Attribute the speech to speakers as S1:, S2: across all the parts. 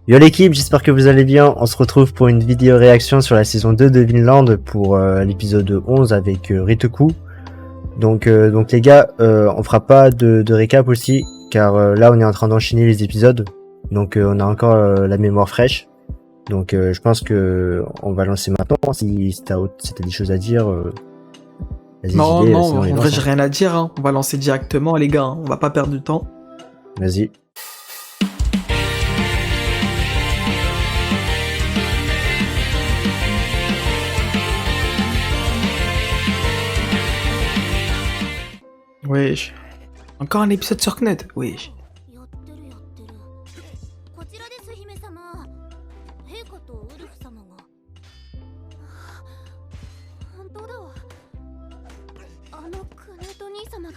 S1: Yo l'équipe, j'espère que vous allez bien. On se retrouve pour une vidéo réaction sur la saison 2 de Vinland pour l'épisode 11 avec Ritoku. Donc les gars, on fera pas de récap aussi, car là on est en train d'enchaîner les épisodes. Donc on a encore la mémoire fraîche. Donc je pense que on va lancer maintenant. Si t'as des choses à dire, vas-y.
S2: Non,
S1: JD,
S2: non,
S1: sinon,
S2: en vrai j'ai rien à dire, hein. On va lancer directement les gars, hein. On va pas perdre de temps.
S1: Vas-y.
S2: Wesh. Encore un épisode sur Knud, wesh.
S3: やってるやってる。こちらです姫様。陛下とウルフ様が。本当だわ。クネート兄様が。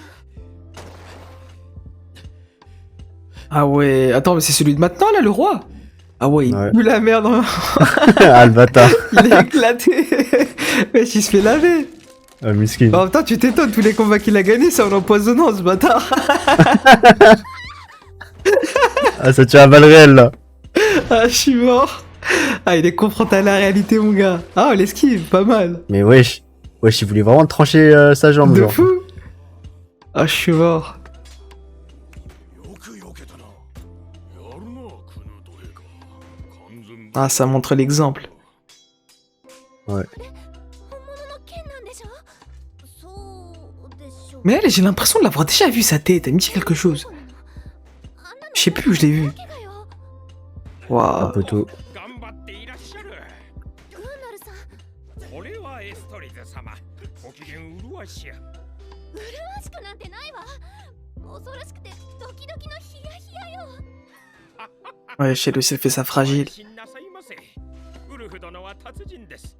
S2: Ah ouais, attends, mais c'est celui de maintenant là, le roi? Ah ouais, il
S1: Ouais.
S2: pue la merde, hein.
S1: Ah le bâtard.
S2: Il est éclaté. Wesh, il se fait laver.
S1: Ah miskin.
S2: En même temps, tu t'étonnes, tous les combats qu'il a gagnés, c'est en empoisonnant ce bâtard.
S1: Ah ça tient à balles réelles là.
S2: Ah, je suis mort. Ah, il est confronté à la réalité, mon gars. Ah, l'esquive, pas mal.
S1: Mais wesh, il voulait vraiment trancher sa jambe.
S2: De
S1: genre.
S2: fou. Ah, je suis mort. Ah, ça montre l'exemple.
S1: Ouais.
S3: 本物の剣なんでしょそうでしょう。
S2: Mais elle, j'ai l'impression de l'avoir déjà vu sa tête. Elle me dit quelque chose. Je sais plus où je l'ai vu.
S3: 剣がよ。
S1: Un
S2: Waouh.
S1: poteau.
S4: 頑張っていらっしゃる。
S3: グーナルさん、
S4: これはエストリズ様。ご機嫌麗しや。
S3: 麗しくなんてないわ。恐ろしくてドキドキのヒヤヒヤよ。
S2: Ouais, chez lui, elle fait ça fragile.
S4: 安心なさいませ。ウルフ殿は達人です。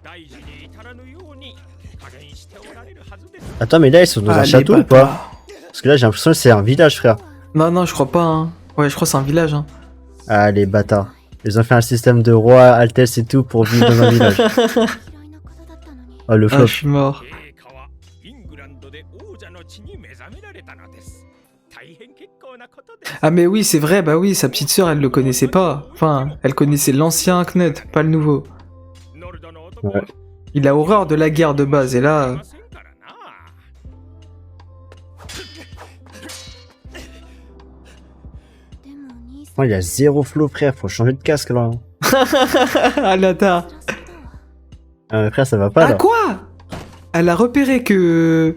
S4: 大事に至らぬように加減しておられるはずです。
S1: Attends, mais là ils sont dans un
S2: Ah, les
S1: château ou pas?
S2: bâtards.
S1: Parce que là j'ai l'impression que c'est un village, frère.
S2: Non, non, je crois pas. Hein. Ouais, je crois que c'est un village. Hein.
S1: Ah les bâtards. Ils ont fait un système de roi, altesse et tout pour vivre dans un village.
S3: 嫌いな方だったのに。
S1: Oh le
S2: Ah,
S1: flop.
S2: je suis mort.
S4: 陛下はイングランドで王者の地に目覚められたのです。大変結構なことです。
S2: Ah, mais oui, c'est vrai. Bah oui, sa petite sœur, elle le connaissait pas. Enfin, elle connaissait l'ancien Knud, pas le nouveau.
S4: ノルドの男は
S1: Ouais.
S2: Il a horreur de la guerre de base. Et là,
S4: ませんからな。
S3: でも兄さん
S1: Oh, il y a zéro flow, frère. Faut changer de casque là.
S2: ah là, t'as.
S3: 辛そうだわ。
S1: Frère, ça va pas
S2: Ah
S1: là.
S2: quoi? Elle a repéré que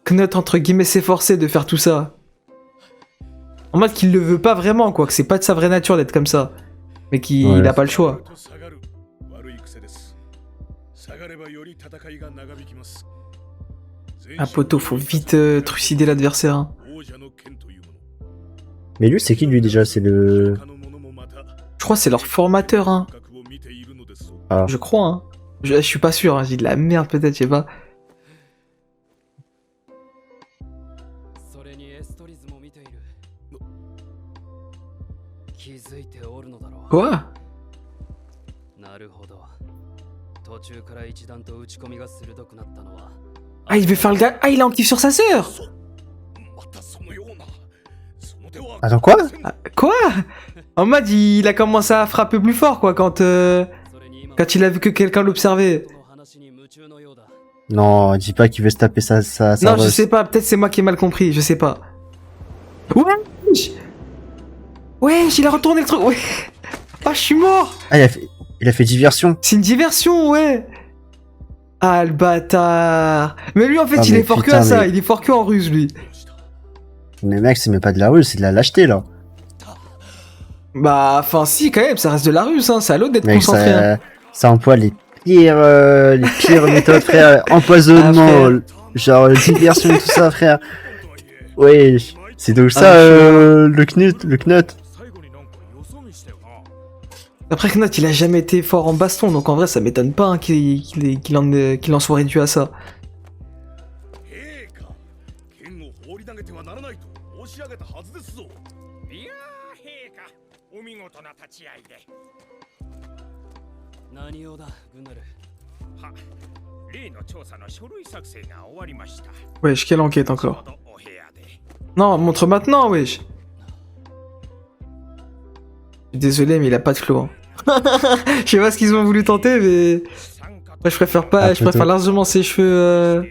S2: Knud, entre guillemets, s'efforçait de faire tout ça. En mode qu'il le veut pas vraiment, quoi. Que c'est pas de sa vraie nature d'être comme ça. Mais qu'il
S1: Ouais.
S2: a pas le choix.
S5: 下がる悪い癖です。下がればより戦いが長引きます。
S2: Ah, poteau, faut vite trucider l'adversaire. Hein.
S5: 王者の剣というもの
S1: Mais lui, c'est qui lui déjà? C'est le.
S5: 他の者もまた
S2: Je crois que c'est leur formateur, hein.
S5: 感覚を見ているのですぞ。
S1: Ah.
S2: Je crois, hein. Je suis pas sûr, hein. J'ai de la merde peut-être, je sais pas.
S6: それにエストリズも見ている気づいておるのだろう
S2: Quoi?
S6: なるほど途中から一段と打ち込みが鋭くなったのは
S2: Ah, il veut faire le gars. Ah, il est actif sur sa sœur.
S5: またそのようなその手は
S1: Attends, quoi?
S2: Ah, quoi? En mode, il a commencé à frapper plus fort, quoi, quand il a vu que quelqu'un l'observait.
S6: この話に夢中のようだ
S1: Non, dis pas qu'il veut se taper sa
S2: Non, je
S1: bosse.
S2: sais pas, peut-être c'est moi qui ai mal compris, je sais pas. Wesh! Wesh, il a retourné le truc, ouais! Ah, je suis mort!
S1: Ah, il a fait diversion.
S2: C'est une diversion, ouais! Ah, le bâtard! Mais lui, en fait,
S1: Ah,
S2: il
S1: mais
S2: est fort que
S1: putain,
S2: à ça,
S1: mais-
S2: il est fort que en ruse, lui.
S1: Mais mec, c'est même pas de la ruse, c'est de la lâcheté là.
S2: Bah, enfin, si, quand même, ça reste de la ruse, hein, c'est à l'autre d'être
S1: Mec,
S2: concentré. Hein.
S1: ça emploie les pires méthodes, frère. Empoisonnement,
S2: Ah, frère.
S1: genre diversion et tout ça, frère. Ouais, c'est donc ça,
S2: Ah, je
S1: le knut.
S5: 最後になんかよそ見したよな。
S2: Après, Knut, il a jamais été fort en baston, donc en vrai, ça m'étonne pas hein, qu'il en soit réduit à ça.
S5: 陛下剣を放り投げてはならないと申し上げたはずですぞ。
S4: いやー、陛下、お見事な立ち会いで。
S6: 何用だグンナル
S4: は、例の調査の書類作成が終わりました。
S2: Wesh, quelle enquête
S4: ちょ
S2: encore?
S4: うどお部屋で。
S2: Non, montre maintenant, wesh! Désolé, mais il a pas de flow. Hein. Je sais pas ce qu'ils ont voulu tenter, mais moi, je préfère pas.
S1: Ah,
S2: Je préfère
S1: plutôt.
S2: largement ses cheveux.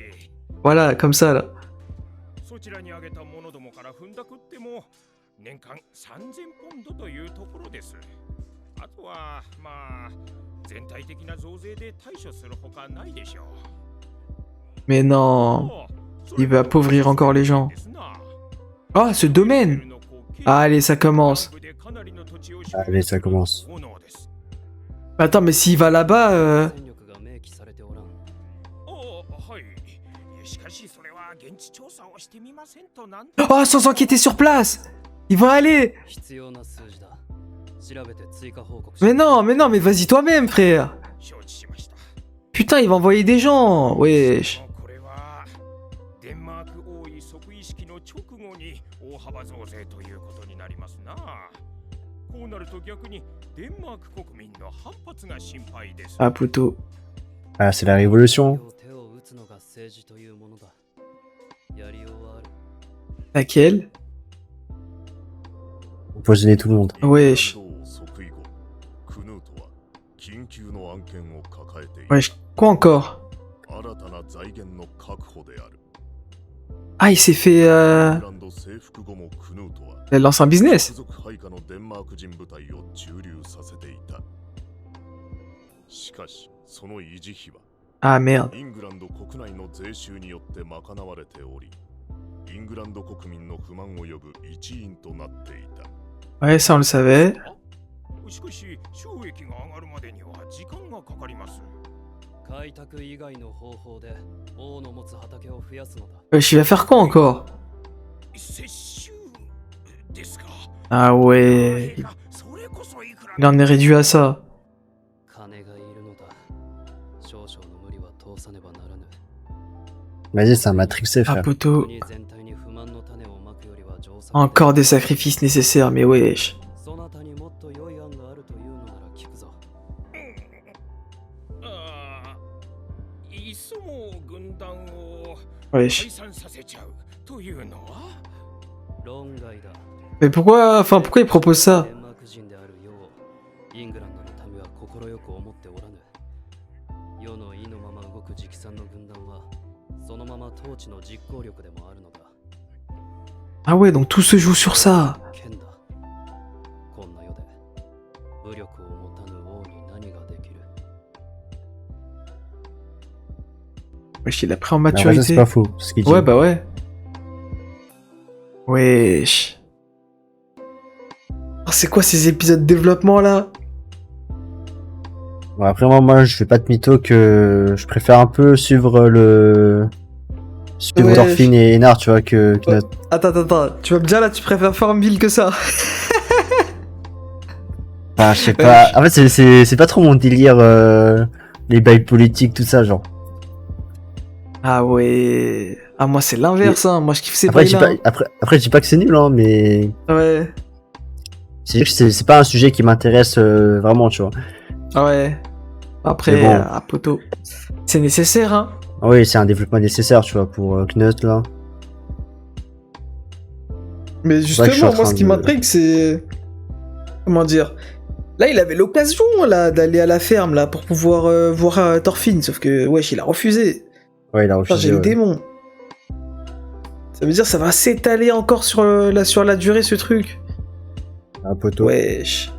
S2: Voilà, comme ça là.
S4: そちらにあげたものどもから踏んだくっても年間3000ポンドというところです。あとはまあ全体的な増税で対処するほかないでしょう。
S2: Mais non, il veut appauvrir encore les gens. Ah, ce domaine. Ah, allez, ça commence.
S1: Allez, ça commence.
S2: Attends, mais s'il va là-bas,
S6: 戦力が明記されておらん。
S4: はい。しかしそれは現地調査をしてみませんとなん
S2: oh, sans enquêter sur place. Ils vont aller.
S6: 必要な数字だ。調べて追加報告し
S2: Mais non, mais vas-y toi-même, frère.
S4: 承知しました。
S2: Putain, il va envoyer des gens. Wesh.
S4: これはデンマーク王位即位式の直後に大幅増税ということになりますな。こうなると逆にデンマーク国民の反発が心配です。
S2: Ah, poteau.
S1: Ah, c'est la révolution.
S6: 手を打つのが政治というものだ。やりようはある。
S2: Laquelle?
S1: Empoisonner tout le monde.
S2: Wesh.
S5: 即位後クヌートは緊急の案件を抱えている
S2: Wesh. Quoi encore?
S5: 新たな財源の確保である
S2: Ah, il s'est fait
S5: イングランド征服後もクヌートは
S2: lance un business.
S5: 貴族配下のデンマーク人部隊を駐留させていたしかしその維持費は
S2: Ah merde.
S5: イングランド国内の税収によって賄われておりイングランド国民の不満を呼ぶ一因となっていた
S2: Ouais, ça on le savait.
S4: しかし収益が上がるまでには時間がかかります。
S6: 開拓以外の方法で王の持つ畑を増やすのだ。
S2: Wesh, il va faire quoi encore?
S4: 接収ですか。
S2: Ah ouais.
S4: それこそいくら
S2: Il en est réduit à ça.
S6: 金がいるのだ。少々の無理は通さねばならぬ。
S1: Vas-y, c'est un matrixé,
S2: Ah,
S1: frère.
S2: poteau.
S6: 国全体に不満の種をまくよりは上策。
S2: Encore des sacrifices nécessaires, mais wesh.
S6: そなたにもっと良い案があるというのなら聞くぞ。
S4: あーいっそも軍団を
S2: Wesh.
S4: 解散させちゃうというのは
S6: 論外だ。
S2: Mais pourquoi il propose ça?
S6: デンマーク人であるよう、イングランドの民は快く思っておらぬ。世の意のまま動く直参の軍団は、そのまま統治の実行力でもあるのだ。
S2: Ah ouais, donc tout se joue sur ça.
S6: 剣だ。こんな世で、武力を持たぬ王に何ができる。
S2: Wesh, il a pris en
S1: Mais en vrai, ça, c'est
S2: maturité.
S1: pas faux, ce qu'il dit.
S2: Ouais, bah ouais. Wesh. Oh, c'est quoi ces épisodes de développement là?
S1: Bon, après, moi, je fais pas de mytho que je préfère un peu suivre
S2: Ouais,
S1: Thorfinn et Enar, tu vois, que
S2: Ouais.
S1: notre...
S2: Attends, tu vas me dire là, tu préfères Farmville que ça?
S1: Enfin, je sais pas. En fait, c'est pas trop mon délire, les bails politiques, tout ça, genre.
S2: Ah ouais. Ah, moi c'est l'inverse, hein. Moi je kiffe ces
S1: Après, je dis
S2: bails-là.
S1: pas, après, je dis pas que c'est nul, hein, mais
S2: Ouais.
S1: c'est juste que c'est pas un sujet qui m'intéresse vraiment, tu vois.
S2: Ah ouais. Après,
S1: Mais bon.
S2: à poteau. C'est nécessaire, hein.
S1: Ah oui, c'est un développement nécessaire, tu vois, pour Knut, là.
S2: Mais
S1: vrai que je suis en
S2: justement, moi
S1: train
S2: ce qui
S1: de-
S2: m'intrigue c'est. Comment dire? Là, il avait l'occasion là d'aller à la ferme là pour pouvoir voir Thorfinn, sauf que wesh, il a refusé.
S1: Ouais, il a
S2: Putain,
S1: refusé.
S2: j'ai le
S1: ouais.
S2: démon. Ça veut dire ça va s'étaler encore sur la durée ce truc.
S1: Un poteau.
S2: Wesh.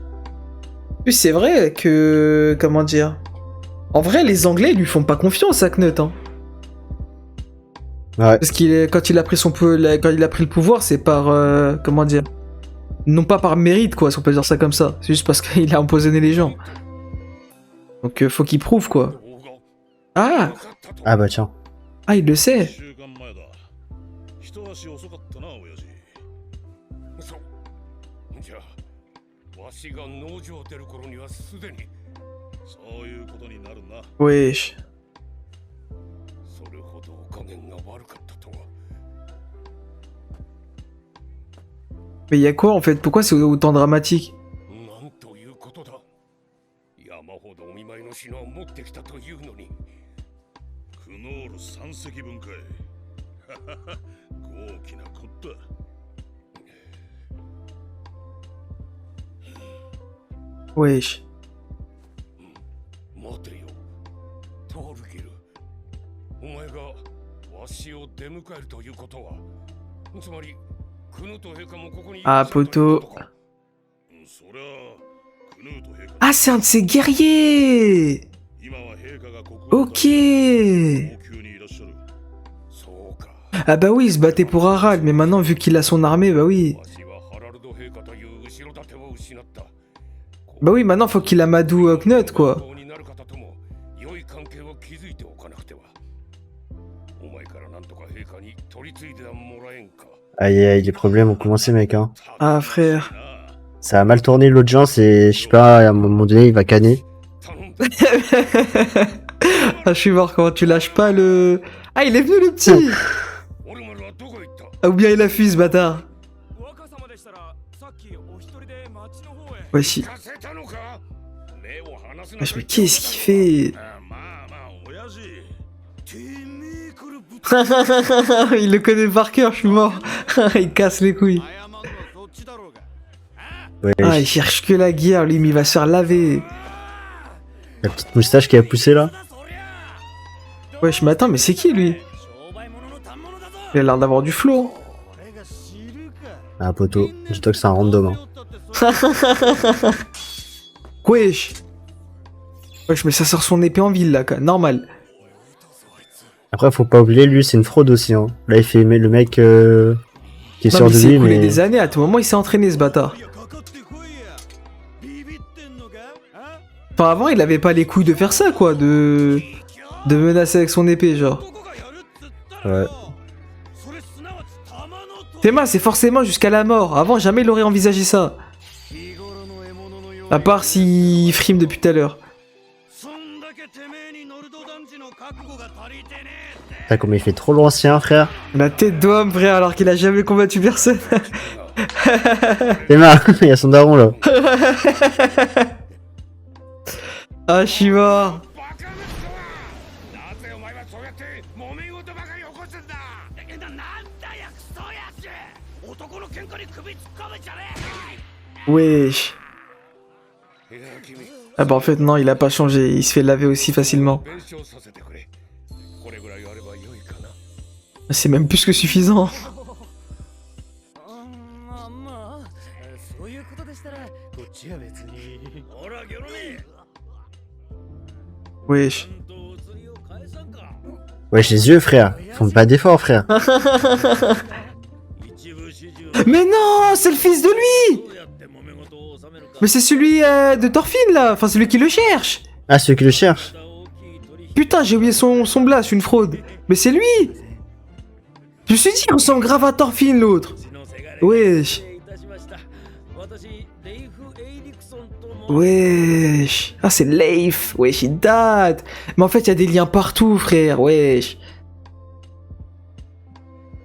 S2: En plus, c'est vrai que. Comment dire? En vrai, les Anglais ils lui font pas confiance à Knut, hein.
S1: Ouais.
S2: Parce quand il a pris quand il a pris le pouvoir, c'est par comment dire, non pas par mérite quoi, si on peut dire ça comme ça. C'est juste parce qu'il a empoisonné les gens. Donc faut qu'il prouve quoi. Ah,
S1: Ah bah tiens.
S2: ah il le sait.
S5: 週間前だ一足遅かったな親父
S4: そうじゃあわしが農場出る頃にはすでに
S5: そういうことになるな
S2: Wesh.
S4: それほどお加減が悪かったとは
S2: Mais y a quoi en fait? Pourquoi c'est autant dramatique?
S4: なんということだ山ほどお見舞いの品を持ってきたというのに
S5: クノール3隻分かい豪気なこった
S2: Wesh.
S4: 待てよトールギル、お前がわしを出迎えるということは、つまりクヌート陛下もここにいらっしゃるということか。そりゃクヌート陛下
S2: Ah, c'est un de ses guerriers!
S4: 今は陛下が国
S2: Ok!
S4: 王宮にいらっしゃる。そうか。
S2: Ah bah oui, il se battait pour Harald, mais maintenant, vu qu'il a son armée, bah oui.
S4: わしはハラルド陛下という後ろ盾を失った。
S2: Bah oui, maintenant, faut qu'il amadoue Knut, quoi.
S4: になる方とも良い関係を築いておかなくては。お前からなんとか陛下に取り継いでもらえんか。
S1: Aïe aïe, les problèmes ont commencé, mec. Hein.
S2: Ah, frère.
S1: Ça a mal tourné l'audience et je sais pas, à un moment donné, il va canner.
S2: Ah, je suis mort, comment tu lâches pas le... Ah, il est venu, le petit! Ah, ou bien il a fui, ce bâtard. Wesh, Wesh, mais qu'est-ce qu'il fait? Il le connaît par cœur, je suis mort. Il casse les couilles.
S1: Ouais,
S2: Ah, il cherche que la guerre, lui, mais il va se faire laver.
S1: la petite moustache qui a poussé là.
S2: Wesh, mais attends, mais c'est qui, lui? Il a l'air d'avoir du flow.
S1: Ah, poteau, dis-toi que c'est un random. Hein.
S2: Wesh. Wesh, mais ça sort son épée en ville, là, quoi. Normal.
S1: Après, faut pas oublier, lui, c'est une fraude aussi. Hein. Là, il fait aimer le mec qui est
S2: Non,
S1: sûr
S2: mais
S1: de
S2: il s'est
S1: lui,
S2: écoulé
S1: mais.
S2: des années, à tout moment, il s'est entraîné, ce bâtard. Enfin, avant, il avait pas les couilles de faire ça, quoi, de menacer avec son épée, genre.
S1: Ouais.
S2: Théma, c'est forcément jusqu'à la mort. Avant, jamais il aurait envisagé ça. À part s'il frime depuis tout à l'heure.
S1: Putain, comme il fait trop l'ancien, frère.
S2: La tête d'homme, frère, alors qu'il a jamais combattu personne.
S1: Emma, il y a son daron là.
S2: Ah, je suis mort. Wesh. Ah bah en fait non, il a pas changé, il se fait laver aussi facilement. C'est même plus que suffisant. Wesh.
S1: Wesh, les yeux, frère. Ils font pas d'efforts, frère.
S2: Mais non, c'est le fils de lui. Mais c'est celui de Thorfinn là, enfin celui qui le cherche.
S1: Ah, ceux qui le cherchent.
S2: Putain, j'ai oublié son blast, une fraude. Mais c'est lui. Je me suis dit, il ressemble grave à Thorfinn l'autre. Wesh. Wesh. Ah, c'est Leif. Wesh, il date. Mais en fait, il y a des liens partout, frère. Wesh.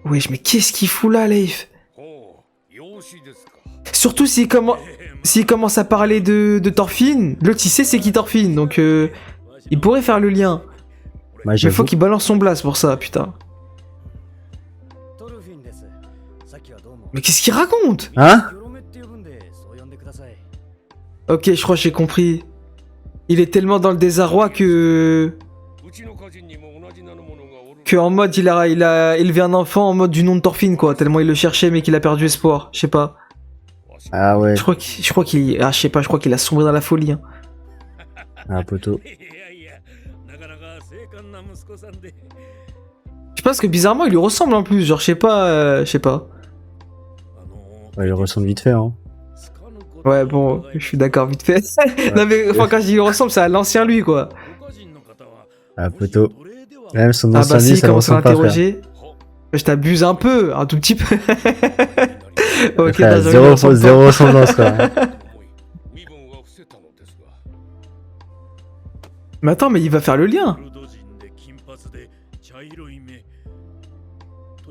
S2: Wesh, mais qu'est-ce qu'il fout là, Leif? Surtout s'il commence à parler de Thorfinn, l'autre il sait c'est qui Thorfinn, donc il pourrait faire le lien.
S1: Bah,
S2: Mais
S1: j'avoue.
S2: faut qu'il balance son blast pour ça, putain. Mais qu'est-ce qu'il raconte?
S1: Hein?
S2: Ok, je crois que j'ai compris. Il est tellement dans le désarroi que en mode il a élevé un enfant en mode du nom de Thorfinn quoi, tellement il le cherchait mais qu'il a perdu espoir, je sais pas.
S1: Ah ouais.
S2: Je crois qu'il je sais pas, je crois qu'il a sombré dans la folie. Hein.
S1: Ah, poteau.
S2: Je pense que bizarrement il lui ressemble en plus, genre je sais pas, je sais pas.
S1: Ouais, il ressemble vite fait, hein.
S2: Ouais bon, je suis d'accord vite fait. Non mais enfin quand je dis il ressemble, c'est à l'ancien lui quoi.
S1: Ah, poteau. Même son
S2: Ah
S1: ancien
S2: bah si,
S1: lui,
S2: il
S1: ça le
S2: commence à
S1: ressemble pas, frère.
S2: l'interroger. Je t'abuse un peu, un tout petit peu. Ok,
S1: Frère,
S2: t'as
S1: zéro,
S2: ressemble
S1: zéro
S2: pas.
S1: ressemblance, quoi.
S2: Mais attends, mais il va faire le lien.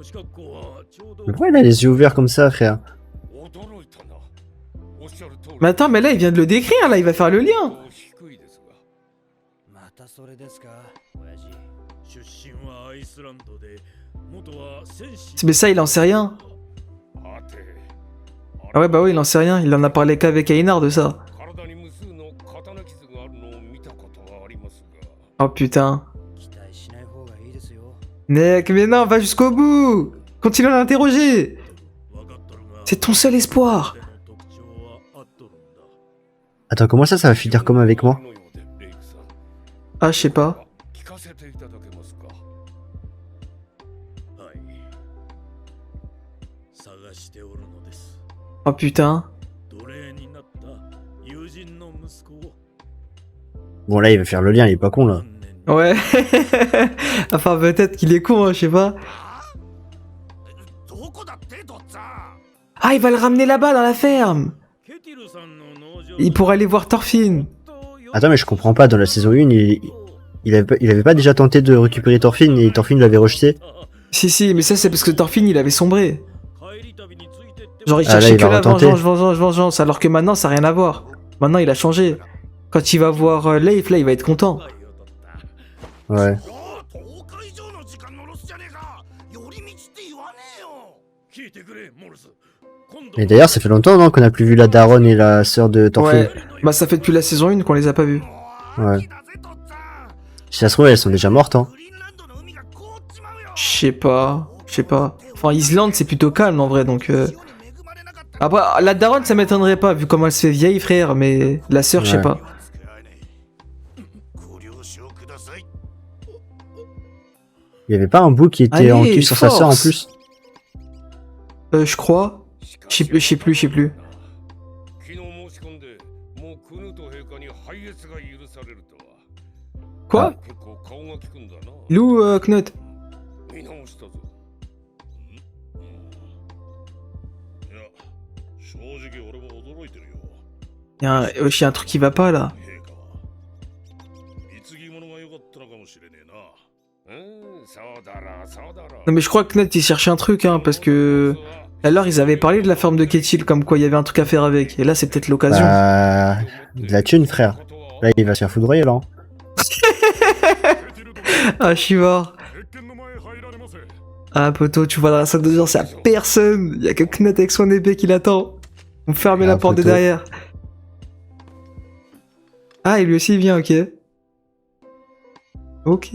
S1: Mais pourquoi il a les yeux ouverts comme ça, frère?
S2: Mais attends, mais là il vient de le décrire, là il va faire le lien. Mais ça il en sait rien. Ah ouais bah oui il en sait rien, il en a parlé qu'avec Einar de ça.
S4: の刀傷があるのを見たことはありますが。
S2: Oh putain.
S6: 期待しない方がいいですよ。
S2: Mec, mais non, va jusqu'au bout. Continue à l'interroger. C'est ton seul espoir.
S1: Attends, comment ça va finir comme avec moi?
S2: Ah, je sais pas.
S4: 聞かせていただけますか。
S7: はい。探しておるのです。
S2: Oh putain.
S7: 奴隷になった友人の息子を
S1: Bon, là, il va faire le lien, il est pas con, là.
S7: 何年に
S2: Ouais. Enfin, peut-être qu'il est con, hein, je sais pas.
S4: どこだってとっつぁん。
S2: Ah, il va le ramener là-bas, dans la ferme.
S7: ケティルさんの農場
S2: Il pourra aller voir Thorfinn.
S1: Attends, mais je comprends pas, dans la saison 1, il avait pas déjà tenté de récupérer Thorfinn et Thorfinn l'avait rejeté?
S2: Si, si, mais ça, c'est parce que Thorfinn, il avait sombré.
S7: 帰り旅についてって
S2: Genre, il
S1: Ah, là,
S2: cherchait
S1: il
S2: que
S1: va
S2: la
S1: retenter.
S2: vengeance, alors que maintenant, ça n'a rien à voir. Maintenant, il a changé. Quand il va voir Leif, là, il va être content.
S1: Ouais.
S4: 10日以上の時間のロスじゃねえか。寄り道って言わねえよ。
S7: 聞いてくれモルズ。今度
S1: Mais d'ailleurs, ça fait longtemps, non, qu'on a plus vu la daronne et la sœur de Thorfinn.
S2: Ouais. Bah, ça fait depuis la saison 1 qu'on les a pas vus.
S1: Ouais. Si ça se trouve, elles sont déjà mortes, hein.
S4: グリーンランドの海が凍っちまうよ。
S2: Je sais pas. Je sais pas. Enfin, Islande, c'est plutôt calme, en vrai, donc...
S4: 潮に恵まれなかったら
S2: Après, la daronne, ça m'étonnerait pas, vu comment elle se fait vieille, frère, mais la sœur, je sais
S1: Ouais.
S2: pas.
S4: 使わない。ご了承ください。
S1: Il y avait pas un bout qui était
S2: Allez,
S1: en cul sur sa sœur en
S2: force.
S1: plus?
S2: Je crois. Je sais plus.
S4: 昨日申し込んで、もうクヌト陛下に拝謁が許されるとは。
S2: Quoi
S4: 結構顔が利くんだな。
S2: Lou, Knut.
S4: 見直したぞ。いや、正直俺も驚いてるよ。
S2: Wesh, y a un truc qui va pas, là.
S4: 陛下は。貢ぎ物が良かったのかもしれねえな。そうだろう、そうだろう。
S2: Non, mais je crois que Knut, il cherchait un truc, hein, parce que... Alors, ils avaient parlé de la ferme de Ketil, comme quoi il y avait un truc à faire avec. Et là, c'est peut-être l'occasion.
S1: Bah... De la thune, frère. Là, il va se faire foudroyer, là.
S2: Ah, je suis mort. Ah, poto, tu vois dans la salle d'audience, y'a personne. Y'a que Knut avec son épée qui l'attend. On ferme la
S1: Ah,
S2: porte de
S1: poto.
S2: derrière. Ah, et lui aussi, il vient, ok. Ok.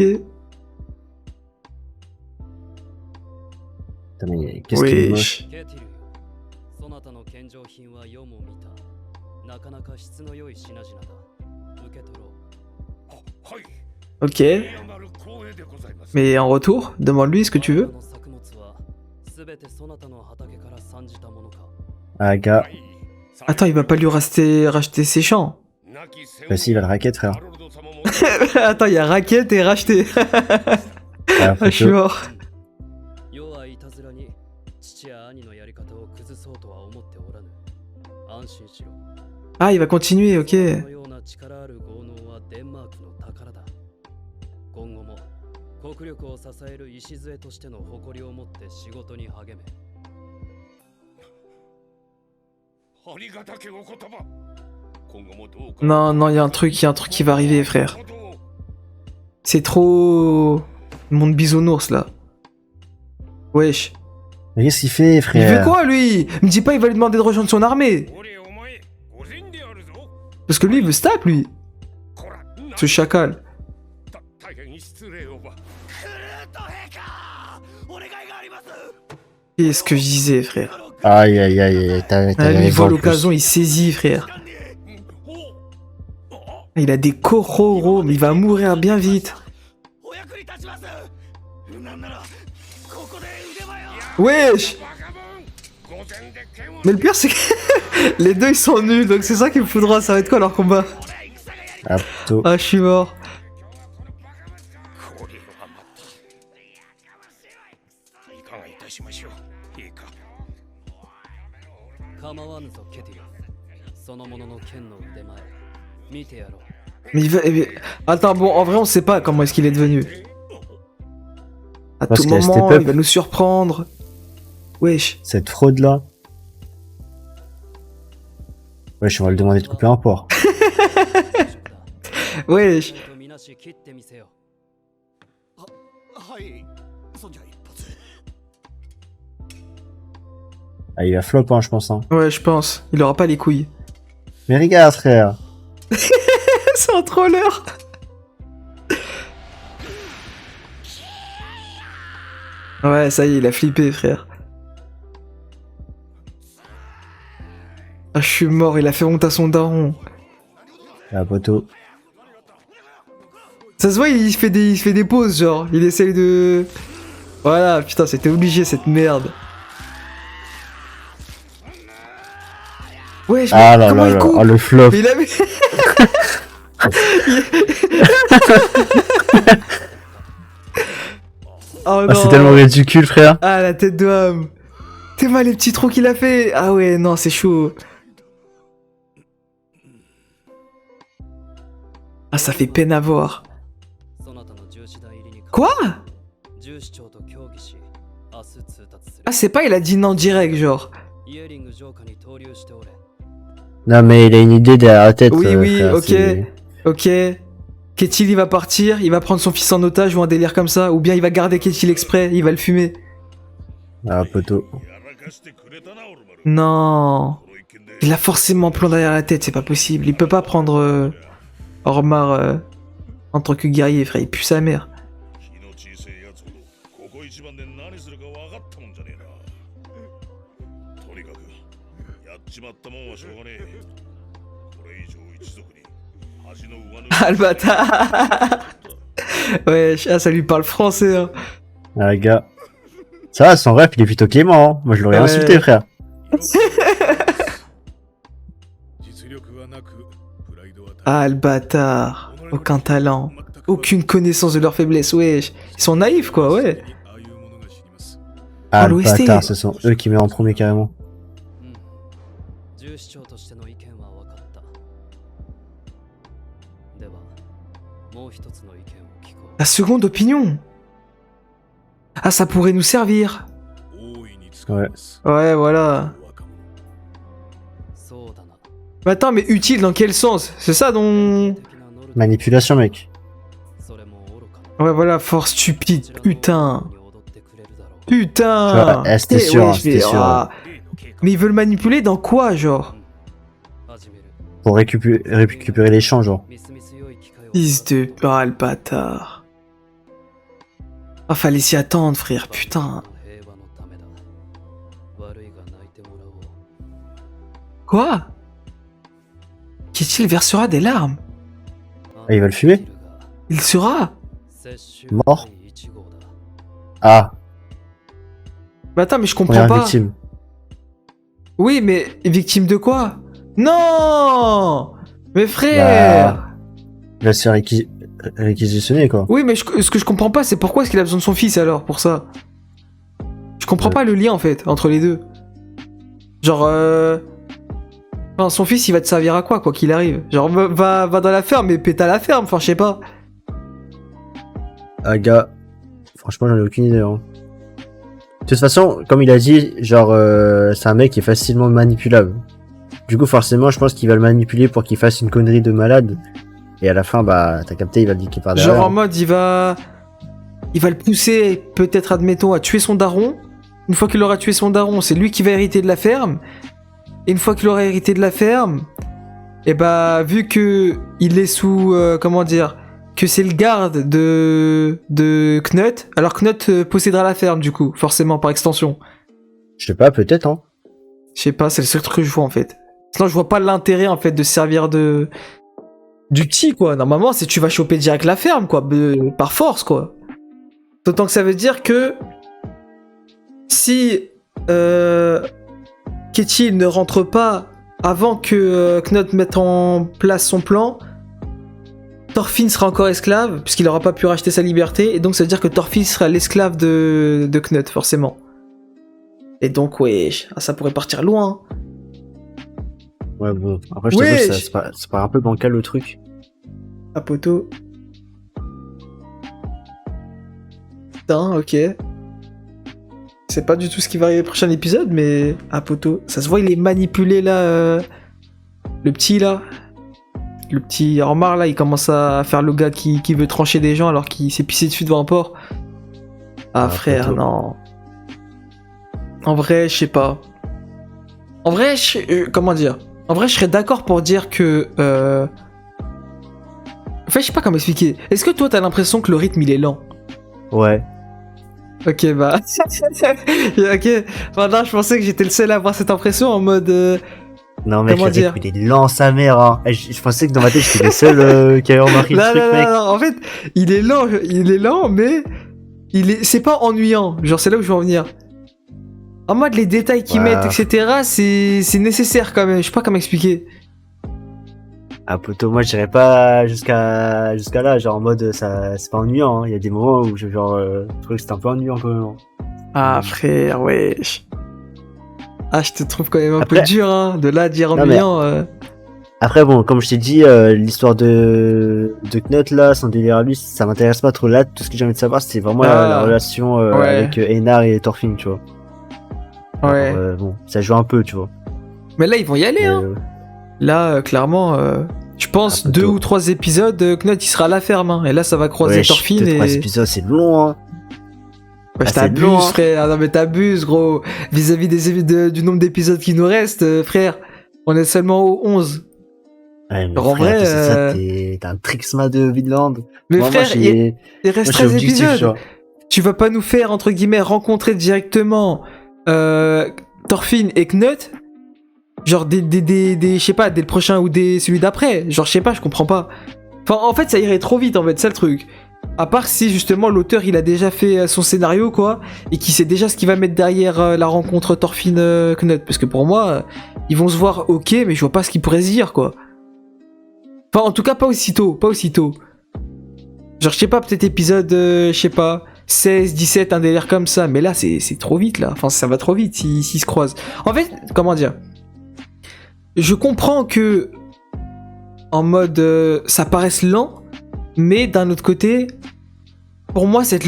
S1: Putain, mais qu'est-ce qu'il est moche.
S2: Wesh.
S6: ケティルよ、そなたの献上品は世も見た。なかなか質の良い品々だ。受け取ろう。
S4: はい。
S2: Ok.
S4: 嫌がる光栄でございます。
S2: Mais en retour, demande-lui ce que tu veux.
S6: あなたの作物は全てそなたの畑から産じたものか。
S1: Ah, gars.
S2: Attends, il va pas lui racheter ses champs.
S1: Bah si, il va le racket, frère.
S2: Attends, il y a raquette et racheter.
S1: Ah,
S2: Ah, je suis
S1: photo.
S2: mort.
S6: 世はいたずらに父や兄のやり方を崩そうとは思っておらぬ。安心しろ。
S2: Ah, il va continuer,
S6: そ
S2: ok.
S6: のような力ある豪農はデンマークの宝だ。今後も国力を支える礎としての誇りを持って仕事に励め。
S4: ありがたきお言葉。今後もどうか。
S2: Non, non, il y a un truc qui va arriver, frère. C'est trop... Monde bisounours, là. Wesh.
S1: Mais qu'est-ce qu'il fait,
S2: Il
S1: frère?
S2: veut quoi, lui? Me dis pas, il va lui demander de rejoindre son armée.
S4: 俺お前、御前であるぞ。
S2: Parce que lui, il veut stack, lui.
S4: こら、
S2: Ce chacal.
S4: 大変失礼をば。クルート陛下、お願いがあります。
S2: Qu'est-ce que je disais, frère?
S1: Aïe, aïe, aïe, aïe, t'as
S2: Ah, lui, il
S1: raison,
S2: voit
S1: en plus.
S2: l'occasion, il saisit, frère. Il a des cororo, mais il va mourir bien vite.
S4: お役に立ちます。なんなら、ここで腕前を。
S2: Wesh!
S4: バカボン、御前で剣を。
S2: Mais le pire, c'est que les deux, ils sont nuls, donc c'est ça qui me foudra. Ça va être quoi leur combat?
S4: 俺戦がやり
S1: Ah, plutôt.
S2: Ah, je suis mort.
S4: これはまた。いかがいたしましょう、いいか。
S6: 構わぬぞケティル。そのものの剣の腕前見てやろう。
S2: Mais il va... mais- Attends, bon, en vrai, on sait pas comment est-ce qu'il est devenu. À
S1: Parce
S2: tout
S1: qu'elle
S2: moment,
S1: step up.
S2: il va nous surprendre. Wesh.
S1: Cette fraude-là. Wesh, on va lui demander de couper un porc.
S2: Wesh.
S6: みなし切ってみせよ。
S7: はいそんじゃ一発
S1: Ah, il va flop, hein, je pense, hein.
S2: Ouais, je pense. Il aura pas les couilles.
S1: Mais regarde, frère.
S2: C'est un troller. Ouais, ça y est, il a flippé, frère. Ah, je suis mort, il a fait honte à son daron.
S1: Ah, poteau.
S2: Ça se voit, il fait des pauses, genre. Il essaye de... Voilà, putain, c'était obligé, cette merde. Ouais, je
S1: Ah là
S2: comment
S1: là
S2: il
S1: là,
S2: coupe
S1: oh, le flop.
S2: Mais il a mis... Oh
S1: Oh, c'est tellement ridicule, frère.
S2: Ah, la tête de homme. T'es mal les petits trous qu'il a fait. Ah ouais, non, c'est chaud. Ah, ça fait peine à voir. Quoi? Ah, c'est pas, il a dit non direct, genre.
S1: Non, mais il a une idée derrière la tête.
S2: Oui, oui,
S1: frère,
S2: ok.
S1: c'est-
S2: Ok. Ketil, il va partir, il va prendre son fils en otage ou un délire comme ça. Ou bien il va garder Ketil exprès, il va le fumer.
S1: Ah, poteau.
S2: Non. Il a forcément un plan derrière la tête, c'est pas possible. Il peut pas prendre Ormar en tant que guerrier, frère. Il pue sa mère.
S5: 気の小さいやつほどここ一番で何するか分かったもんじゃねえな。とにかくやっちまったもんはしょうがねえ。これ以上一族に恥の上塗り
S2: Ah, le bâtard. Ouais, ah, ça lui parle français. Hein.
S1: Ah, gars. Ça va, son ref, il est plutôt clément. Hein. Moi, je l'aurais
S2: Ouais.
S1: insulté, frère.
S7: 実力はなくプライドは
S2: Ah, le bâtard. Aucun talent. Aucune connaissance de leur faiblesse, wesh. Ils sont naïfs, quoi, ouais.
S7: ああいうものが知ります。
S1: Ah, le
S2: l'OST.
S1: bâtard, ce sont eux qui mettent en premier carrément.
S6: 重視長としての意見は分かった。では、もう一つの意見を聞こう。
S2: La seconde opinion. Ah, ça pourrait nous servir.
S7: 大いに使います。
S2: Ouais, voilà.
S7: 若者
S6: そうだな。
S2: Mais attends, mais utile dans quel sens? C'est ça dont...
S1: Manipulation, mec.
S6: それも愚かな。
S2: Ouais, voilà, force stupide. Putain.
S6: 踊ってくれるだろう。
S2: Putain.
S1: Ouais, c'était
S2: Eh,
S1: sûr,
S2: ouais,
S1: c'était
S2: mais,
S1: sûr.
S2: ah. Mais ils veulent manipuler dans quoi, genre?
S6: 始める。
S1: Pour récupérer les champs, genre.
S6: みすみす良い機会を。
S2: Fils de... Ah, le bâtard. Ah, fallait s'y attendre, frère, putain.
S6: 平和のためだ。悪いが泣いてもらおう。
S2: Quoi? Qu'il versera des larmes?
S1: Ah, il va le fumer?
S2: Il sera?
S1: Mort? Ah,
S2: Mais attends, mais je comprends
S1: première
S2: pas.
S1: victime.
S2: Oui, mais victime de quoi? Non! Mais frère!
S1: Il va se faire réquisitionner, quoi.
S2: Oui, mais ce que je comprends pas, c'est pourquoi est-ce qu'il a besoin de son fils alors, pour ça? Je comprends
S1: Ouais.
S2: pas le lien en fait, entre les deux. Genre, enfin, son fils, il va te servir à quoi qu'il arrive? Genre, va dans la ferme et pète à la ferme, enfin, je sais pas.
S1: Ah, gars. Franchement, j'en ai aucune idée, hein. De toute façon, comme il a dit, genre, c'est un mec qui est facilement manipulable. Du coup, forcément, je pense qu'il va le manipuler pour qu'il fasse une connerie de malade. Et à la fin, bah, t'as capté, il va le niquer par derrière.
S2: Genre en mode, il va le pousser, peut-être, admettons, à tuer son daron. Une fois qu'il aura tué son daron, c'est lui qui va hériter de la ferme. Et une fois qu'il aura hérité de la ferme, et bah, vu que il est sous, comment dire, que c'est le garde de Knut, alors Knut possédera la ferme, du coup, forcément, par extension.
S1: Je sais pas, peut-être, hein.
S2: Je sais pas, c'est le seul truc que je vois, en fait. Sinon, je vois pas l'intérêt, en fait, de servir du petit, quoi. Normalement, c'est tu vas choper direct la ferme, quoi, par force, quoi. D'autant que ça veut dire que si Ketil ne rentre pas avant que Knut mette en place son plan, Thorfinn sera encore esclave, puisqu'il n'aura pas pu racheter sa liberté, et donc ça veut dire que Thorfinn sera l'esclave de Knut, forcément. Et donc, ouais, ça pourrait partir loin.
S1: Ouais, bon. Après, je t'avoue,
S2: Wesh.
S1: ça paraît un peu bancal le truc.
S2: À poteau. Putain, ok. C'est pas du tout ce qui va arriver au prochain épisode, mais à poteau. Ça se voit, il est manipulé là. Le petit là. Le petit Ormar là, il commence à faire le gars qui veut trancher des gens alors qu'il s'est pissé dessus devant un port. Ah, frère,
S1: poteau.
S2: non. En vrai, je sais pas. En vrai, comment dire? En vrai, je serais d'accord pour dire que En fait, je sais pas comment expliquer. Est-ce que toi, t'as l'impression que le rythme, il est lent?
S1: Ouais.
S2: Ok, bah... ok. Maintenant, je pensais que j'étais le seul à avoir cette impression en mode...
S1: Non, mec,
S2: Comment
S1: le
S2: dire
S1: rythme, il est lent, sa mère. Hein. Je pensais que dans ma tête, j'étais le seul qui avait remarqué le
S2: Non,
S1: truc,
S2: non,
S1: mec.
S2: non, non, en fait, il est lent, mais... C'est pas ennuyant. Genre, c'est là où je veux en venir. En mode, les détails qu'ils
S1: Ouais.
S2: mettent, etc., c'est nécessaire quand même. Je sais pas comment expliquer.
S1: Ah, poto, moi, je dirais pas jusqu'à là. Genre, en mode, ça, c'est pas ennuyant. Hein. Il y a des moments où, je trouvais que c'était un peu ennuyant quand même.
S2: Ah, frère, wesh. Ah, je te trouve quand même un peu
S1: Après-
S2: dur, hein, de là à dire
S1: Non, mais-
S2: ennuyant.
S1: Après, bon, comme je t'ai dit, l'histoire de Knut, là, son délire à lui, ça m'intéresse pas trop. Là, tout ce que j'ai envie de savoir, c'est vraiment la relation
S2: ouais.
S1: avec Einar et Thorfinn, tu vois.
S2: Ouais.
S1: Alors, bon, ça joue un peu, tu vois.
S2: Mais là, ils vont y aller, hein. Là, clairement, je pense
S1: Un peu
S2: 2
S1: tôt.
S2: ou 3 épisodes, Knut, il sera à la ferme, hein. Et là, ça va croiser
S1: Ouais,
S2: Thorfinn
S1: 2-3
S2: et...
S1: épisodes, c'est long, hein.
S2: Ouais,
S1: Ah, c'est
S2: t'abuses,
S1: long, hein.
S2: frère. Ah, non, mais t'abuses, gros. Vis-à-vis du nombre d'épisodes qui nous restent, frère. On est seulement au 11.
S1: Ouais, mais
S2: Alors, en
S1: frère,
S2: vrai,
S1: c'est ça, t'es un Trixma de Vinland.
S2: Mais
S1: Moi,
S2: frère, il reste
S1: moi, je suis
S2: 13
S1: objectif, tu
S2: épisodes.
S1: vois.
S2: Tu vas pas nous faire, entre guillemets, rencontrer directement Thorfinn et Knut. Genre, je sais pas, dès le prochain ou celui d'après. Genre, je sais pas, je comprends pas. Enfin, en fait, ça irait trop vite, en fait, c'est le truc. À part si, justement, l'auteur, il a déjà fait son scénario, quoi, et qu'il sait déjà ce qu'il va mettre derrière la rencontre Thorfinn-Knut. Parce que pour moi, ils vont se voir, ok, mais je vois pas ce qu'ils pourraient se dire, quoi. Enfin, en tout cas, pas aussitôt. Genre, je sais pas, peut-être épisode, je sais pas, 16, 17, un délire comme ça. Mais là, c'est trop vite, là. Enfin, ça va trop vite s'ils se croisent. En fait, comment dire? Je comprends que, en mode, ça paraisse lent, mais d'un autre côté, pour moi, cette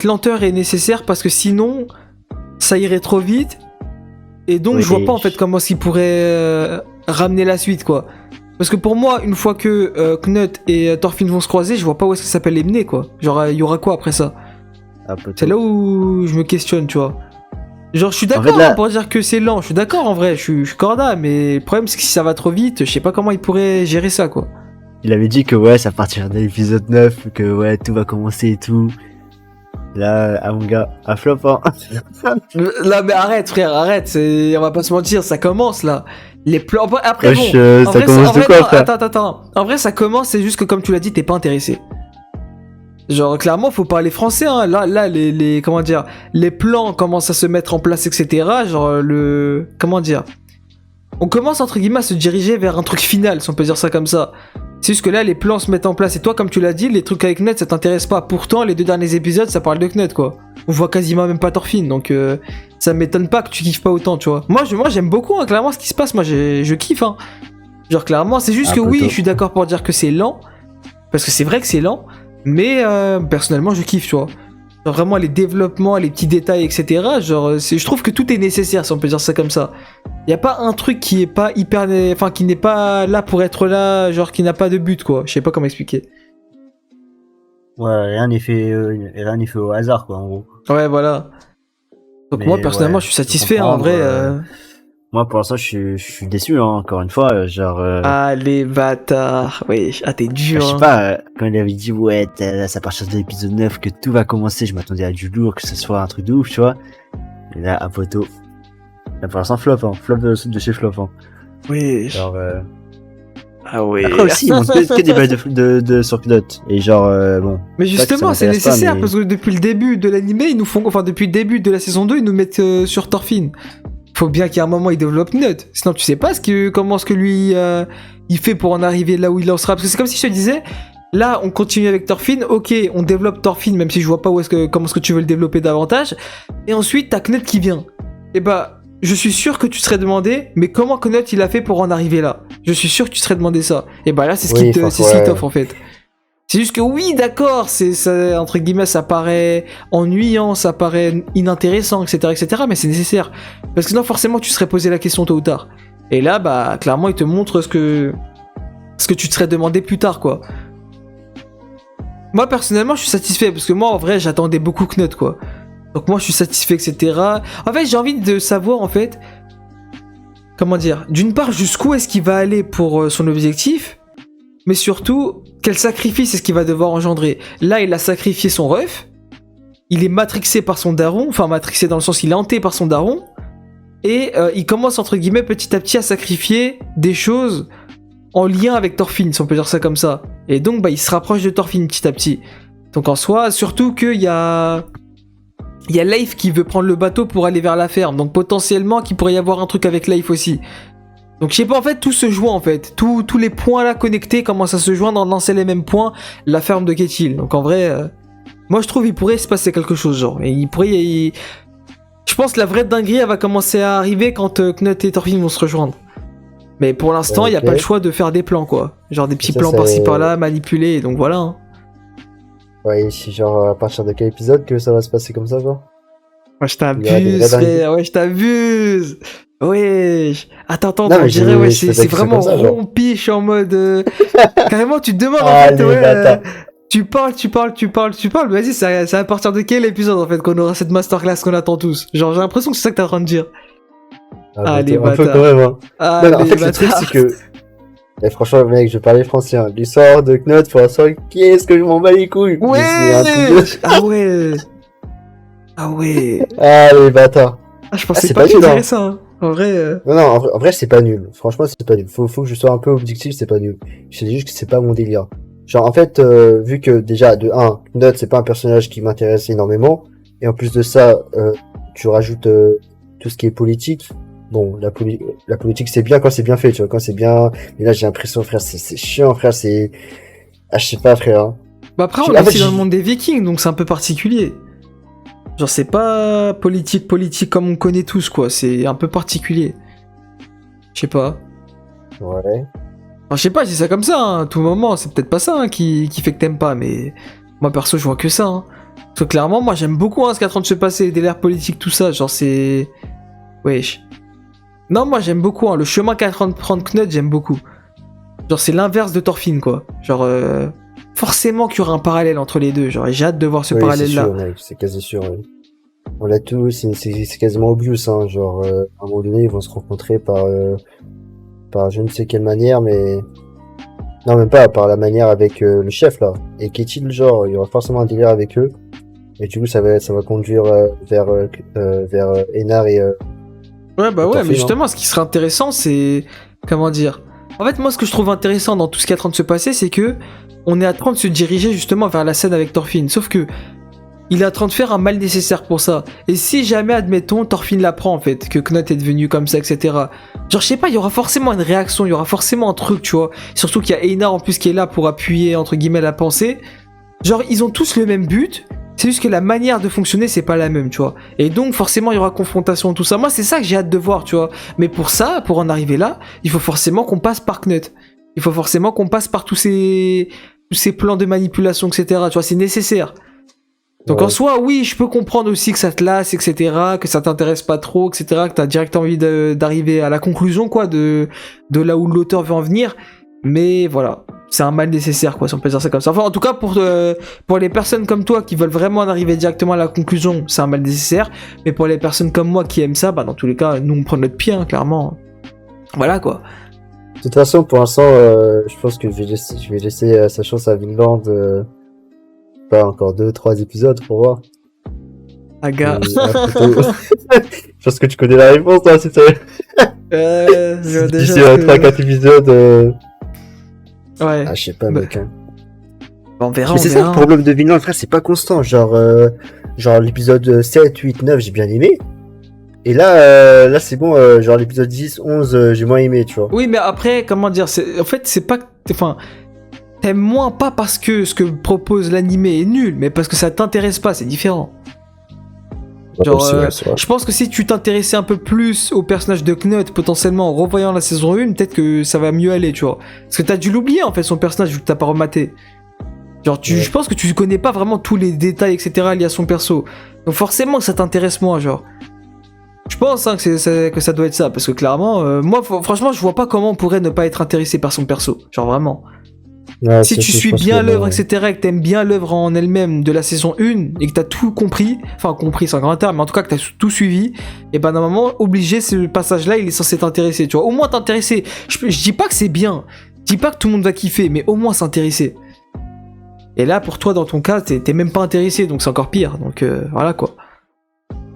S2: lenteur est nécessaire parce que sinon, ça irait trop vite. Et donc,
S1: Oui,
S2: je vois
S1: mais
S2: pas, en fait, comment est-ce qu'ils pourraient ramener la suite, quoi. Parce que pour moi, une fois que Knut et Thorfinn vont se croiser, je vois pas où est-ce que ça peut les mener, quoi. Genre, il y aura quoi après ça?
S1: Ah, peut-être.
S2: C'est là où je me questionne, tu vois. Genre, je suis d'accord
S1: fait, là-
S2: hein, pour dire que c'est lent, je suis d'accord en vrai, je suis corda, mais le problème c'est que si ça va trop vite, je sais pas comment ils pourraient gérer ça, quoi.
S1: Il avait dit que ouais, ça partira de l'épisode 9, que ouais, tout va commencer et tout. Là, ah mon gars, un flop, hein.
S2: Là, mais arrête, frère, arrête, on va pas se mentir, ça commence là. Les plans. Après,
S1: Wesh,
S2: bon. En
S1: ça
S2: vrai,
S1: commence
S2: en
S1: de
S2: vrai,
S1: quoi,
S2: non,
S1: frère?
S2: Attends. En vrai, ça commence, c'est juste que comme tu l'as dit, t'es pas intéressé. Genre, clairement, faut parler français, hein. Là, comment dire, les plans commencent à se mettre en place, etc. Genre, comment dire, on commence, entre guillemets, à se diriger vers un truc final, si on peut dire ça comme ça. C'est juste que là, les plans se mettent en place, et toi, comme tu l'as dit, les trucs avec Knut, ça t'intéresse pas. Pourtant, les 2 derniers épisodes, ça parle de Knut, quoi. On voit quasiment même pas Thorfinn, donc ça m'étonne pas que tu kiffes pas autant, tu vois. Moi, j'aime beaucoup, hein, clairement, ce qui se passe. Moi, je kiffe, hein. Genre, clairement, c'est juste
S1: Ah,
S2: que oui,
S1: plutôt.
S2: je suis d'accord pour dire que c'est lent, parce que c'est vrai que c'est lent, mais personnellement, je kiffe, tu vois. Genre, vraiment, les développements, les petits détails, etc. Genre, je trouve que tout est nécessaire, si on peut dire ça comme ça. Y a pas un truc qui est pas hyper. Enfin, qui n'est pas là pour être là, genre, qui n'a pas de but, quoi. Je sais pas comment expliquer.
S1: Ouais, rien n'est fait au hasard, quoi, en gros.
S2: Ouais, voilà. Donc,
S1: Mais
S2: moi, personnellement,
S1: ouais,
S2: je suis
S1: je
S2: satisfait,
S1: comprends,
S2: en vrai.
S1: Moi, pour l'instant, je suis déçu, hein, encore une fois, genre...
S2: Allez, bâtard. Ouais, t'es dur.
S1: je sais
S2: hein.
S1: pas, quand il avait dit, ouais, c'est à partir de l'épisode 9 que tout va commencer, je m'attendais à du lourd, que ce soit un truc de ouf, tu vois. Et là, à poteau. Là, pour l'instant, flop, hein. Flop de chez flop, hein.
S2: Ouais.
S1: Genre,
S2: Ah ouais.
S1: Après aussi, ils montrent que des blagues de sur Knut. Et genre, bon.
S2: Mais
S1: C'est pas que
S2: justement,
S1: ça
S2: c'est
S1: m'intéresse pas,
S2: nécessaire
S1: mais-
S2: parce que depuis le début de l'animé, ils nous font, enfin depuis le début de la saison 2, ils nous mettent sur Thorfinn. Faut bien qu'il y ait un moment il développe Knut. Sinon, tu sais pas comment ce que lui il fait pour en arriver là où il en sera. Parce que c'est comme si je te disais, là, on continue avec Thorfinn. Ok, on développe Thorfinn, même si je vois pas comment est-ce que tu veux le développer davantage. Et ensuite, t'as Knut qui vient. Et bah, je suis sûr que tu serais demandé, mais comment Knut il a fait pour en arriver là? Je suis sûr que tu serais demandé ça. Et bah là, c'est ce
S1: Oui,
S2: qui
S1: enfin,
S2: c'est ce qui
S1: ouais.
S2: t'offre en fait. C'est juste que oui, d'accord, ça, entre guillemets, ça paraît ennuyant, ça paraît inintéressant, etc., mais c'est nécessaire. Parce que sinon, forcément, tu serais posé la question tôt ou tard. Et là, bah, clairement, il te montre ce que tu te serais demandé plus tard, quoi. Moi, personnellement, je suis satisfait, parce que moi, en vrai, j'attendais beaucoup Knut, quoi. Donc moi, je suis satisfait, etc. En fait, j'ai envie de savoir, en fait, comment dire, d'une part, jusqu'où est-ce qu'il va aller pour son objectif, mais surtout, quel sacrifice c'est ce qu'il va devoir engendrer. Là, il a sacrifié son ref, il est matrixé par son daron, enfin matrixé dans le sens il est hanté par son daron, et il commence entre guillemets petit à petit à sacrifier des choses en lien avec Thorfinn, si on peut dire ça comme ça. Et donc, bah, il se rapproche de Thorfinn petit à petit. Donc en soi, surtout qu'il y a... Il y a Leif qui veut prendre le bateau pour aller vers la ferme, donc potentiellement qu'il pourrait y avoir un truc avec Leif aussi. Donc je sais pas, en fait, tout se joint en fait. Tous les points là connectés commencent à se joindre dans les mêmes points, la ferme de Ketil. Donc en vrai, moi je trouve qu'il pourrait se passer quelque chose, genre. Et je pense que la vraie dinguerie, elle va commencer à arriver quand Knut et Thorfinn vont se rejoindre. Mais pour l'instant, il n'y a pas le choix de faire des plans, quoi. Genre des petits plans par-ci par-là, manipulés, donc voilà. Hein.
S1: Ouais, genre à partir de quel épisode que ça va se passer comme ça, genre?
S2: Ouais, je t'abuse, frère, ouais, je t'abuse. Ouais. Attends,
S1: Non,
S2: on dirait, ouais,
S1: je
S2: c'est
S1: fais
S2: vraiment
S1: comme ça, genre.
S2: rompiche en mode. Carrément, tu te demandes, en
S1: Ah,
S2: fait,
S1: les
S2: ouais.
S1: bâtards.
S2: Tu parles. Vas-y, c'est à partir de quel épisode, en fait, qu'on aura cette masterclass qu'on attend tous? Genre, j'ai l'impression que c'est ça que t'es en train de dire.
S1: Ah,
S2: les
S1: un peu
S2: bâtards.
S1: quand même, hein.
S2: Ah,
S1: Non, mais en
S2: les
S1: fait, le truc,
S2: bâtards.
S1: c'est que. Eh, franchement, mec, je parlais français, hein. L'histoire de Knut, pour l'instant, qu'est-ce que je m'en bats les couilles?
S2: Ouais.
S1: C'est un truc de-
S2: Ah ouais. Ah ouais.
S1: Ah, les bâtards.
S2: Ah, je pensais
S1: c'est
S2: pas
S1: pas
S2: que tu
S1: nul, hein.
S2: dirais ça. Hein. En vrai.
S1: Non, en vrai, c'est pas nul. Franchement, c'est pas nul. Faut que je sois un peu objectif, c'est pas nul. Je dis juste que c'est pas mon délire. Genre, en fait, vu que déjà, de 1, Knut, c'est pas un personnage qui m'intéresse énormément. Et en plus de ça, tu rajoutes tout ce qui est politique. Bon, la politique, c'est bien quand c'est bien fait, tu vois, quand c'est bien. Mais là, j'ai l'impression, frère, c'est chiant, frère, c'est. Ah, je sais pas, frère. Hein.
S2: Bah après, on
S1: En
S2: est
S1: fait,
S2: aussi dans le monde des Vikings, donc c'est un peu particulier. Genre, c'est pas politique comme on connaît tous, quoi. C'est un peu particulier. Je sais pas.
S1: Ouais.
S2: Enfin, je sais pas, je dis ça comme ça, hein. À tout moment, c'est peut-être pas ça hein, qui fait que t'aimes pas, mais moi perso, je vois que ça. Hein. Parce que clairement, moi j'aime beaucoup hein, ce qui est en train de se passer, les délires politiques, tout ça. Genre, c'est. Wesh. Non, moi j'aime beaucoup, hein. Le chemin qu'a en train de prendre Knut, j'aime beaucoup. Genre, c'est l'inverse de Thorfinn, quoi. Genre, forcément qu'il y aura un parallèle entre les deux. Genre, et j'ai hâte de voir ce
S1: Oui,
S2: parallèle-là.
S1: c'est sûr, mec, c'est quasi sûr. Ouais. On l'a tous, c'est quasiment obvious, hein. Genre, à un moment donné, ils vont se rencontrer par je ne sais quelle manière, mais. Non, même pas, par la manière avec le chef, là. Et Ketil, genre, il y aura forcément un délire avec eux. Et du coup, ça va conduire vers Einar et.
S2: Ouais, bah ouais,
S1: Thorfinn,
S2: mais justement, ce qui serait intéressant, c'est. Comment dire? En fait, moi, ce que je trouve intéressant dans tout ce qui est en train de se passer, c'est que on est en train de se diriger justement vers la scène avec Thorfinn. Sauf que il est en train de faire un mal nécessaire pour ça. Et si jamais, admettons, Thorfinn l'apprend en fait, que Knut est devenu comme ça, etc. Genre, je sais pas, il y aura forcément une réaction, il y aura forcément un truc, tu vois. Surtout qu'il y a Einar en plus qui est là pour appuyer, entre guillemets, la pensée. Genre, ils ont tous le même but. C'est juste que la manière de fonctionner, c'est pas la même, tu vois. Et donc, forcément, il y aura confrontation, tout ça. Moi, c'est ça que j'ai hâte de voir, tu vois. Mais pour ça, pour en arriver là, il faut forcément qu'on passe par Knut. Il faut forcément qu'on passe par tous ces plans de manipulation, etc. Tu vois, c'est nécessaire. Donc
S1: Ouais.
S2: en soi, oui, je peux comprendre aussi que ça te lasse, etc., que ça t'intéresse pas trop, etc., que t'as direct envie d'arriver à la conclusion, quoi, de là où l'auteur veut en venir. Mais voilà, c'est un mal nécessaire, quoi, si on peut dire ça comme ça. Enfin, en tout cas, pour les personnes comme toi qui veulent vraiment en arriver directement à la conclusion, c'est un mal nécessaire. Mais pour les personnes comme moi qui aiment ça, bah dans tous les cas, nous on prend notre pied, hein, clairement. Voilà, quoi.
S1: De toute façon, pour l'instant, je pense que je vais laisser sa chance à Vinland. Pas encore 2-3 épisodes pour voir.
S2: Aga.
S1: Je pense que tu connais la réponse, là, c'est ça.
S2: Je vois
S1: D'ici
S2: déjà.
S1: 3-4 épisodes.
S2: Ouais,
S1: Ah, je sais pas,
S2: Bah,
S1: mec. Hein.
S2: on verra,
S1: Mais
S2: on
S1: c'est ça
S2: verra.
S1: le problème de Vinland, frère, c'est pas constant. Genre l'épisode 7, 8, 9, j'ai bien aimé. Et là c'est bon, genre l'épisode 10, 11, j'ai moins aimé, tu vois.
S2: Oui, mais après, comment dire, en fait, c'est pas que enfin, t'aimes moins pas parce que ce que propose l'animé est nul, mais parce que ça t'intéresse pas, c'est différent. Genre,
S1: C'est vrai.
S2: je pense que si tu t'intéressais un peu plus au personnage de Knut, potentiellement en revoyant la saison 1, peut-être que ça va mieux aller, tu vois. Parce que t'as dû l'oublier, en fait, son personnage, vu que t'as pas rematé. Genre,
S1: Ouais.
S2: je pense que tu connais pas vraiment tous les détails, etc., liés à son perso. Donc forcément que ça t'intéresse moins, genre. Je pense hein, que ça doit être ça, parce que clairement, moi, franchement, je vois pas comment on pourrait ne pas être intéressé par son perso. Genre, vraiment.
S1: Ouais,
S2: Si
S1: c'est-
S2: tu
S1: je
S2: suis
S1: pense
S2: bien
S1: que,
S2: l'œuvre, etc., et que t'aimes bien l'œuvre en elle-même de la saison 1, et que t'as tout compris, enfin compris c'est un grand terme, mais en tout cas que t'as tout suivi, et ben normalement, obligé, ce passage-là, il est censé t'intéresser, tu vois. Au moins t'intéresser. Je dis pas que c'est bien, je dis pas que tout le monde va kiffer, mais au moins s'intéresser. Et là, pour toi, dans ton cas, t'es même pas intéressé, donc c'est encore pire. Donc voilà quoi.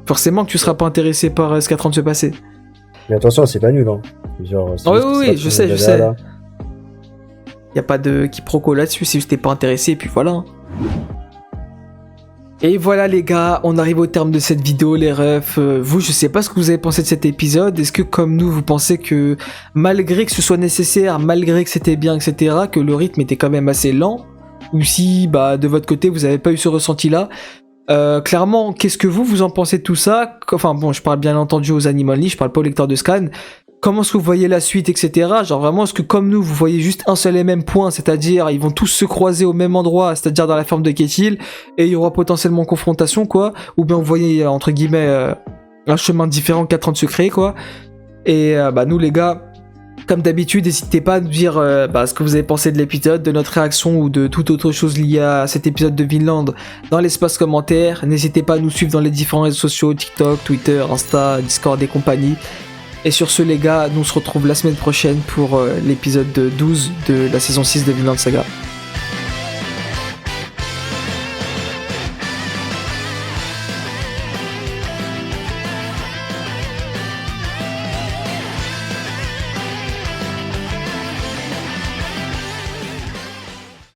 S2: Forcément que tu seras pas intéressé par ce qui est en train de se passer.
S1: Mais attention, c'est pas nul, hein. Genre, c'est
S2: Oui,
S1: juste
S2: oui,
S1: ça,
S2: oui, je
S1: tout
S2: sais,
S1: le monde
S2: je
S1: est
S2: sais.
S1: là.
S2: Y a pas de quiproquo là-dessus, c'est juste que t'es pas intéressé, et puis voilà. Et voilà les gars, on arrive au terme de cette vidéo les refs. Vous, je sais pas ce que vous avez pensé de cet épisode. Est-ce que comme nous, vous pensez que malgré que ce soit nécessaire, malgré que c'était bien, etc., que le rythme était quand même assez lent, ou si bah de votre côté vous avez pas eu ce ressenti-là? Clairement, qu'est-ce que vous en pensez de tout ça? Enfin bon, je parle bien entendu aux Animal, je parle pas au lecteur de scan. Comment est-ce que vous voyez la suite, etc. Genre vraiment, est-ce que comme nous, vous voyez juste un seul et même point, c'est-à-dire ils vont tous se croiser au même endroit, c'est-à-dire dans la ferme de Ketil, et il y aura potentiellement confrontation, quoi? Ou bien vous voyez, entre guillemets, un chemin différent qui est en train de se créer, quoi? Et bah nous les gars, comme d'habitude, n'hésitez pas à nous dire ce que vous avez pensé de l'épisode, de notre réaction ou de toute autre chose liée à cet épisode de Vinland dans l'espace commentaire. N'hésitez pas à nous suivre dans les différents réseaux sociaux, TikTok, Twitter, Insta, Discord et compagnie. Et sur ce les gars, nous on se retrouve la semaine prochaine pour l'épisode 12 de la saison 6 de Vinland Saga.